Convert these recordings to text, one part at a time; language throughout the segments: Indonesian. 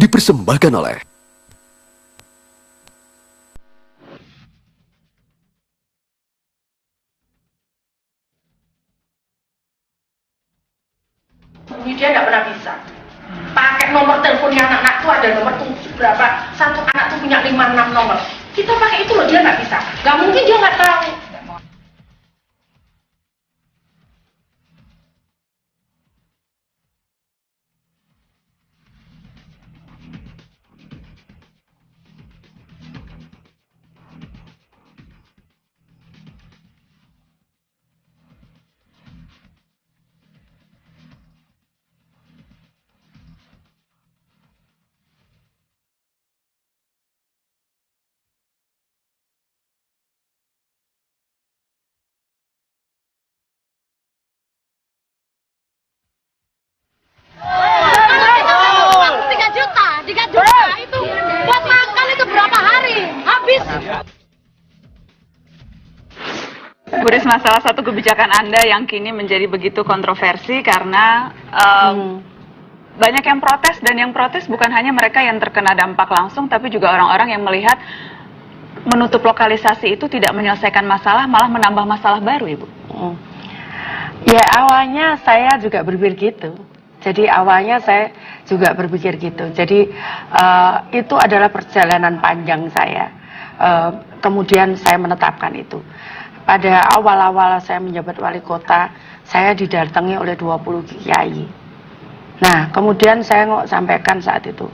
dipersembahkan oleh dia nggak pernah bisa pakai nomor teleponnya anak-anak tuh ada nomor tuh berapa, satu anak tuh punya 5-6 nomor, kita pakai itu loh, dia nggak bisa, nggak mungkin dia nggak tahu. Bu Risma, salah satu kebijakan Anda yang kini menjadi begitu kontroversi karena banyak yang protes, dan yang protes bukan hanya mereka yang terkena dampak langsung, tapi juga orang-orang yang melihat menutup lokalisasi itu tidak menyelesaikan masalah, malah menambah masalah baru, Ibu. Ya, awalnya saya juga berpikir gitu. Jadi awalnya saya juga berpikir gitu. Jadi itu adalah perjalanan panjang saya. Kemudian saya menetapkan itu. Pada awal-awal saya menjabat wali kota, saya didatangi oleh 20 kiai. Nah, kemudian saya sampaikan saat itu,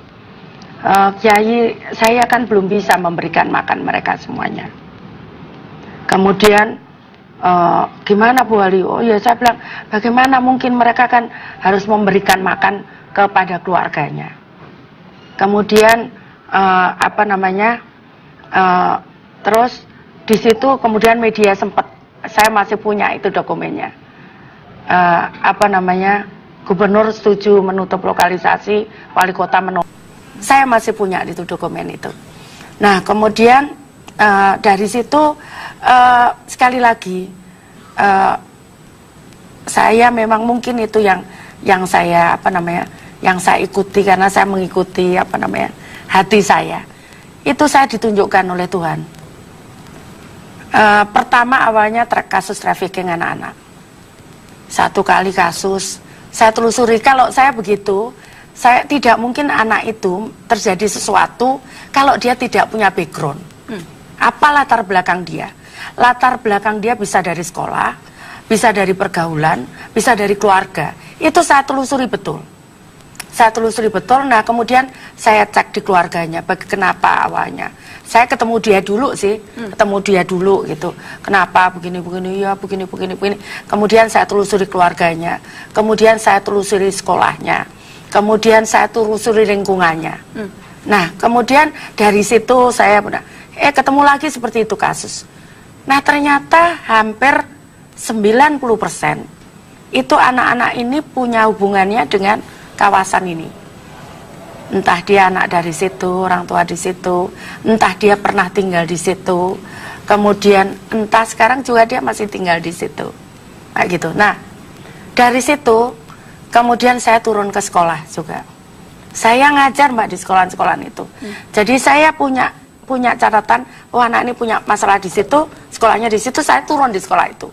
kiai, saya kan belum bisa memberikan makan mereka semuanya. Kemudian, gimana Bu Wali? Oh ya, saya bilang, bagaimana mungkin mereka kan harus memberikan makan kepada keluarganya. Kemudian, terus di situ kemudian media sempat, saya masih punya itu dokumennya, gubernur setuju menutup lokalisasi, wali kota menolak. Saya masih punya itu dokumen itu. Nah, kemudian dari situ sekali lagi saya memang mungkin itu yang saya yang saya ikuti, karena saya mengikuti hati saya. Itu saya ditunjukkan oleh Tuhan. Pertama awalnya kasus trafficking anak-anak. Satu kali kasus, saya telusuri. Kalau saya begitu, saya tidak mungkin anak itu terjadi sesuatu kalau dia tidak punya background. Apa latar belakang dia? Latar belakang dia bisa dari sekolah, bisa dari pergaulan, bisa dari keluarga. Itu saya telusuri betul. Saya telusuri betul. Nah, kemudian saya cek di keluarganya, kenapa awalnya. Saya ketemu dia dulu sih, ketemu dia dulu gitu. Kenapa begini, ya begini. Kemudian saya telusuri keluarganya, kemudian saya telusuri sekolahnya, kemudian saya telusuri lingkungannya. Nah, kemudian dari situ saya ketemu lagi seperti itu kasus. Nah, ternyata hampir 90% itu anak-anak ini punya hubungannya dengan kawasan ini. Entah dia anak dari situ, orang tua di situ, entah dia pernah tinggal di situ, kemudian entah sekarang juga dia masih tinggal di situ, kayak gitu. Nah, dari situ kemudian saya turun ke sekolah juga. Saya ngajar Mbak di sekolah-sekolah itu. Jadi saya punya catatan, oh anak ini punya masalah di situ, sekolahnya di situ, saya turun di sekolah itu.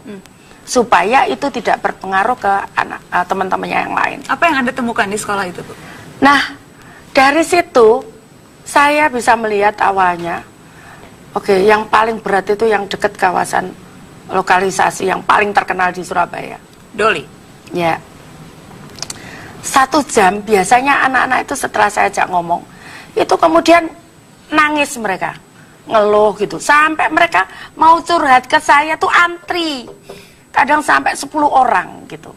Supaya itu tidak berpengaruh ke anak teman-temannya yang lain. Apa yang Anda temukan di sekolah itu, Bu? Nah, dari situ saya bisa melihat awalnya, yang paling berat itu yang dekat kawasan lokalisasi yang paling terkenal di Surabaya. Doli. Ya. 1 jam biasanya anak-anak itu setelah saya ajak ngomong, itu kemudian nangis mereka, ngeluh gitu, sampai mereka mau curhat ke saya tuh antri, kadang sampai 10 orang gitu.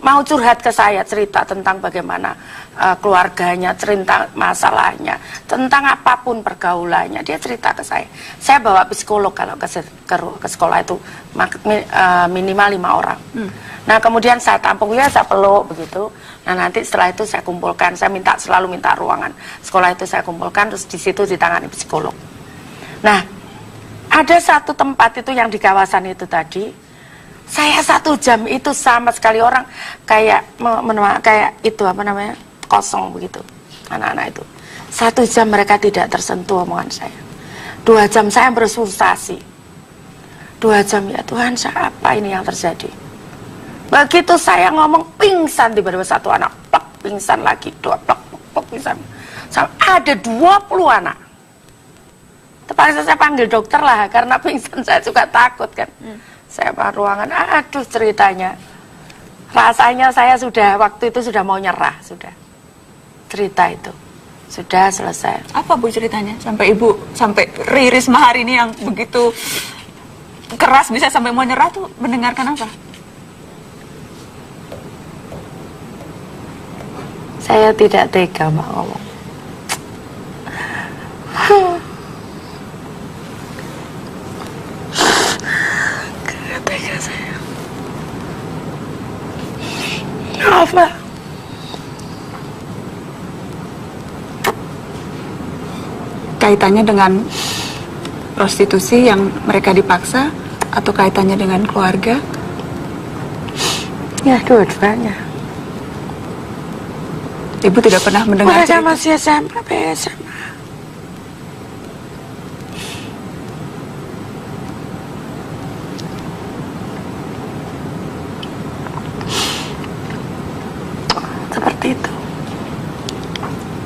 Mau curhat ke saya, cerita tentang bagaimana keluarganya, cerita masalahnya, tentang apapun pergaulannya, dia cerita ke saya. Saya bawa psikolog kalau ke sekolah itu minimal 5 orang. Nah, kemudian saya tampung, saya peluk begitu. Nah, nanti setelah itu saya kumpulkan, saya selalu minta ruangan sekolah itu saya kumpulkan, terus di situ ditangani psikolog. Nah, ada satu tempat itu yang di kawasan itu tadi. Saya 1 jam itu sama sekali orang kayak itu kosong begitu. anak-anak itu. 1 jam mereka tidak tersentuh omongan saya. 2 jam saya berfrustasi. 2 jam, ya Tuhan, apa ini yang terjadi? Begitu saya ngomong, pingsan tiba-tiba satu anak, plak, pingsan lagi, 2 plak, plak, pingsan. Ada 20 anak. Terpaksa saya panggil dokter lah, karena pingsan saya juga takut kan. Saya masuk ruangan, aduh ceritanya. Rasanya saya sudah, waktu itu sudah mau nyerah, sudah. Cerita itu, sudah selesai. Apa Bu ceritanya? Sampai Ibu, sampai Risma hari ini yang begitu keras bisa sampai mau nyerah tuh mendengarkan apa? Saya tidak tega Mbak ngomong. Tidak tega saya. Apa? Kaitannya dengan prostitusi yang mereka dipaksa atau kaitannya dengan keluarga? Ya, dua-duanya. Ibu tidak pernah mendengar Mereka cerita? masih SMP, SMA. Seperti itu.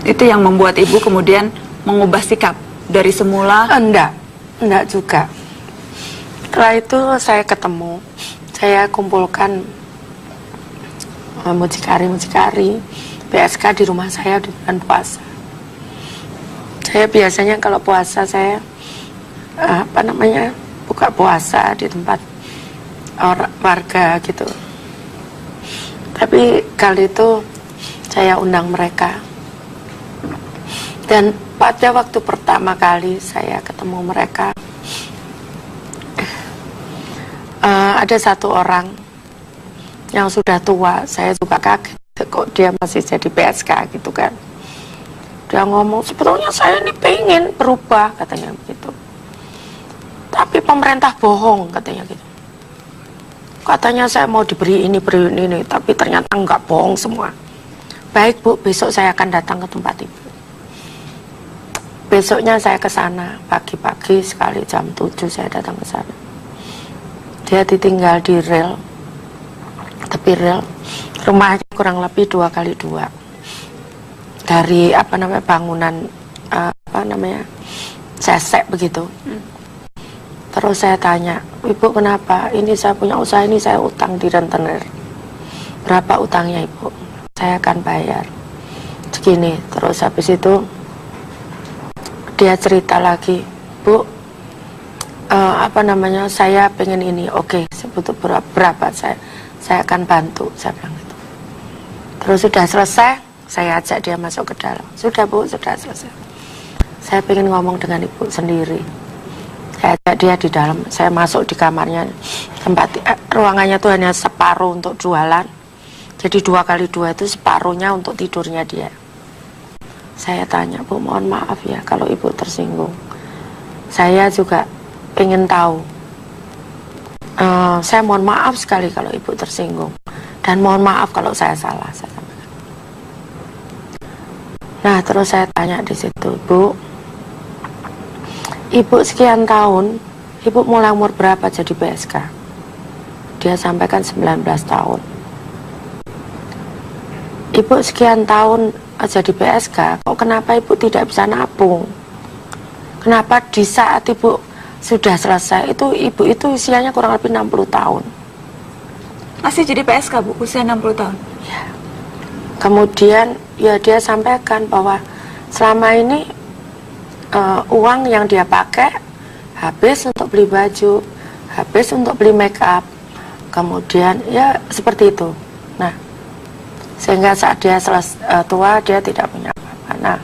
Itu yang membuat Ibu kemudian mengubah sikap dari semula? Enggak juga. Setelah itu saya ketemu, saya kumpulkan mucikari PSK di rumah saya di bulan puasa. Saya biasanya kalau puasa saya buka puasa di tempat warga gitu. Tapi kali itu saya undang mereka. Dan pada waktu pertama kali saya ketemu mereka, ada satu orang yang sudah tua. Saya juga kaget kok dia masih jadi PSK gitu kan. Dia ngomong, sebetulnya saya ini pengen berubah, katanya begitu. Tapi pemerintah bohong, katanya gitu. Katanya saya mau diberi ini, tapi ternyata enggak, bohong semua. Baik Bu, besok saya akan datang ke tempat Ibu. Besoknya saya ke sana, pagi-pagi sekali jam 7 saya datang ke sana. Dia ditinggal di rel, tepi rel. Rumahnya kurang lebih 2x2. Dari bangunan sesek begitu. Terus saya tanya, Ibu kenapa? Ini saya punya usaha, ini saya utang di rentenir. Berapa utangnya Ibu? Saya akan bayar segini. Terus habis itu dia cerita lagi, Bu, saya pengen ini. Oke, sebut berapa saya akan bantu, saya bilang gitu. Terus sudah selesai, saya ajak dia masuk ke dalam. Sudah Bu, sudah selesai. Saya pengen ngomong dengan Ibu sendiri. Saya ajak dia di dalam, saya masuk di kamarnya, ruangannya itu hanya separuh untuk jualan. Jadi 2x2 itu separuhnya untuk tidurnya dia. Saya tanya, Bu, mohon maaf ya kalau Ibu tersinggung. Saya juga ingin tahu. Saya mohon maaf sekali kalau Ibu tersinggung. Dan mohon maaf kalau saya salah. Nah, terus saya tanya di situ, Bu, Ibu sekian tahun, Ibu mulai umur berapa jadi PSK? Dia sampaikan 19 tahun. Ibu sekian tahun jadi PSK, kok kenapa Ibu tidak bisa nabung? Kenapa di saat Ibu sudah selesai, Ibu itu usianya kurang lebih 60 tahun. Masih jadi PSK Bu, usia 60 tahun? Ya. Kemudian ya dia sampaikan bahwa selama ini uang yang dia pakai habis untuk beli baju, habis untuk beli make up, kemudian ya seperti itu. Nah, sehingga saat dia tua dia tidak punya apa-apa. Nah,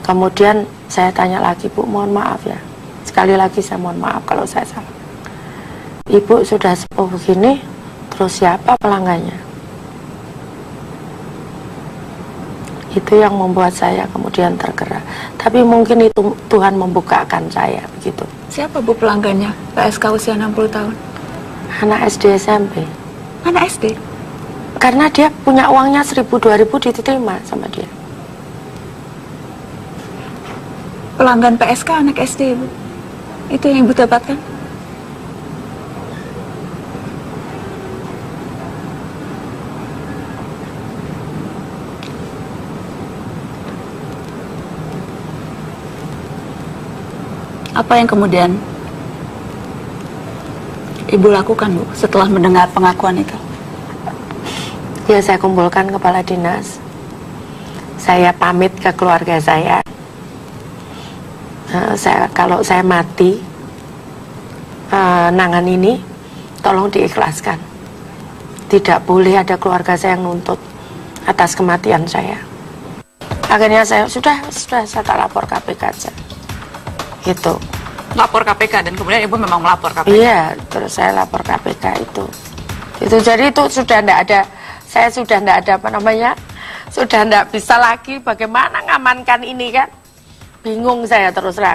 kemudian saya tanya lagi, Bu, mohon maaf ya, sekali lagi saya mohon maaf kalau saya salah. Ibu sudah sepuh begini, terus siapa pelanggannya? Itu yang membuat saya kemudian tergerak. Tapi mungkin itu Tuhan membukakan saya begitu. Siapa Bu pelanggannya PSK usia 60 tahun? Anak SD SMP. Anak SD? Karena dia punya uangnya 1.000-2.000 diterima sama dia. pelanggan PSK anak SD, Ibu. Itu yang Ibu dapatkan? Apa yang kemudian Ibu lakukan, Bu, setelah mendengar pengakuan itu? Ya, saya kumpulkan kepala dinas. Saya pamit ke keluarga saya. Kalau saya mati, nangan ini tolong diikhlaskan. Tidak boleh ada keluarga saya yang nuntut atas kematian saya. Akhirnya saya sudah saya tak lapor KPK aja. Gitu. Lapor KPK, dan kemudian Ibu memang melapor KPK? Iya, terus saya lapor KPK itu. Jadi itu sudah tidak ada, saya sudah tidak ada sudah tidak bisa lagi bagaimana ngamankan ini kan. Bingung saya terus terang.